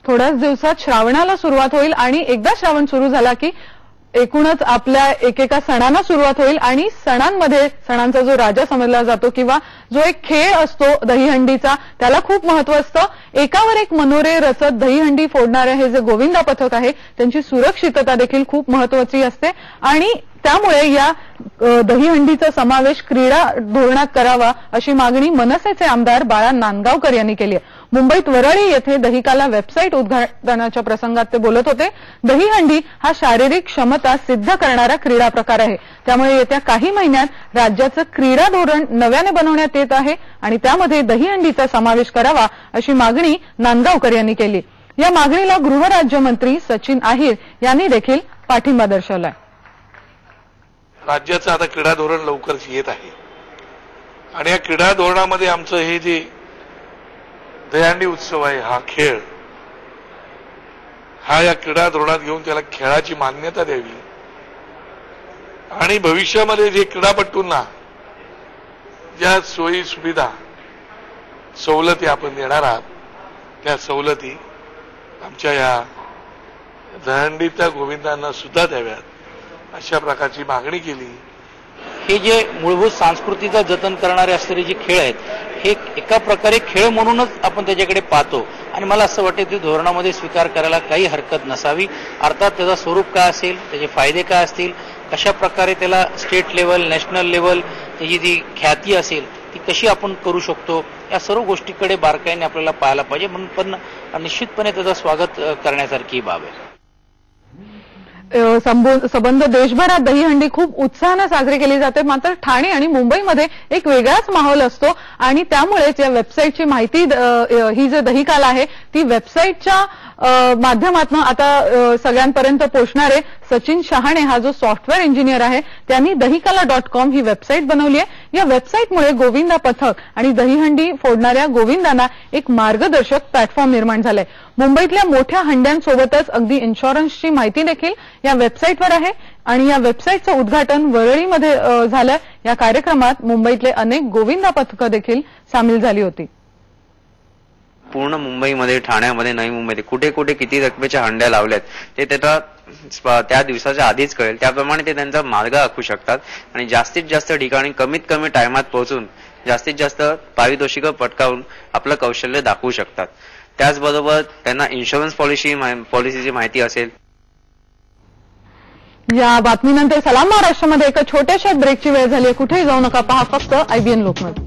थोड्याच दिवसात श्रावणाला सुरुवात होईल आणि एकदा श्रावण सुरू झाला की एकूणच आपल्या एकेका सणांना सुरुवात होईल आणि सणांमध्ये सणांचा जो राजा समजला जातो किंवा जो एक खेळ असतो दहीहंडीचा त्याला खूप महत्व असतं. एकावर एक मनोरे रचत दहीहंडी फोडणारे हे जे गोविंदा पथक आहे त्यांची सुरक्षितता देखील खूप महत्वाची असते आणि त्यामुळे या दहीहंडीचा समावेश क्रीडा धोरणात करावा अशी मागणी मनसेचे आमदार बाळा नांदगावकर यांनी केली आहे. मुंबईत वरळी येथे दहिकाला वेबसाईट उद्घाटनाच्या प्रसंगात ते बोलत होते. दहीहंडी हा शारीरिक क्षमता सिद्ध करणारा क्रीडा प्रकार आहे. त्यामुळे येत्या काही महिन्यात राज्याचं क्रीडा धोरण नव्याने बनवण्यात येत आहे आणि त्यामध्ये दहीहंडीचा समावेश करावा अशी मागणी नांदगावकर यांनी केली. या मागणीला गृहराज्यमंत्री सचिन अहिर यांनी देखील पाठिंबा दर्शवलाय. राज्याचं आता क्रीडा धोरण लवकरच येत आहे आणि या क्रीडा धोरणामध्ये आमचं हे जे दहीहंडी उत्सव आहे हा खेळ हा या क्रीडा धोरणात घेऊन त्याला खेळाची मान्यता द्यावी आणि भविष्यामध्ये जे क्रीडापटूंना ज्या सोयी सुविधा सवलती आपण देणार आहात त्या सवलती आमच्या या दहीहंडीच्या गोविंदांना सुद्धा द्याव्यात अशा प्रकारची मागणी केली. हे जे मूलभूत संस्कृतीचं जतन करणारे असलेले जे खेळ आहेत हे एका प्रकारे खेळ म्हणूनच आपण त्याच्याकडे पाहतो आणि मला असं वाटतं की धोरणामध्ये स्वीकार करायला काही हरकत नसावी. अर्थात त्याचं स्वरूप काय असेल, त्याचे फायदे काय असतील, कशा प्रकारे त्याला स्टेट लेवल नॅशनल लेवल त्याची जी ख्याती असेल ती कशी आपण करू शकतो या सर्व गोष्टीकडे बारकाईने आपल्याला पाहायला पाहिजे. म्हणून पण निश्चितपणे त्याचं स्वागत करण्यासारखी बाब आहे. संबंध देशभरात दहीहंडी खूप उत्साहाने साजरी केली जाते. मात्र ठाणे आणि मुंबईमध्ये एक वेगळाच माहोल असतो आणि त्यामुळेच या वेबसाईटची माहिती ही जे दहिकाला आहे ती वेबसाईटच्या माध्यमातून आता सगळ्यांपर्यंत पोहोचणारे सचिन शहाणे हा जो सॉफ्टवेअर इंजिनियर आहे त्यांनी दहिकाला.com ही वेबसाईट बनवली आहे. या वेबसाईटमुळे गोविंदा पथक आणि दहीहंडी फोडणाऱ्या गोविंदांना एक मार्गदर्शक प्लॅटफॉर्म निर्माण झालाय. मुंबईतल्या मोठ्या हंड्यांसोबतच अगदी इन्शुरन्सची माहिती देखील या वेबसाईटवर आहे आणि या वेबसाईटचं उद्घाटन वरळीमध्ये झालं. या कार्यक्रमात मुंबईतले अनेक गोविंदा पथकं देखील सामील झाली होती. पूर्ण मुंबईमध्ये ठाण्यामध्ये नवी मुंबईमध्ये कुठे कुठे किती रकमेच्या हंड्या लावल्यात ते त्याला त्या दिवसाच्या आधीच कळेल. त्याप्रमाणे ते त्यांचा मार्ग आखू शकतात आणि जास्तीत जास्त ठिकाणी कमीत कमी टायमात पोहोचून जास्तीत जास्त पारितोषिकं पटकावून आपलं कौशल्य दाखवू शकतात. त्याचबरोबर त्यांना इन्शुरन्स पॉलिसीची माहिती असेल. या बातमीनंतर सलाम महाराष्ट्रामध्ये एका छोट्याशा ब्रेकची वेळ झाली आहे. कुठेही जाऊ नका, पहा फक्त IBN लोकमत.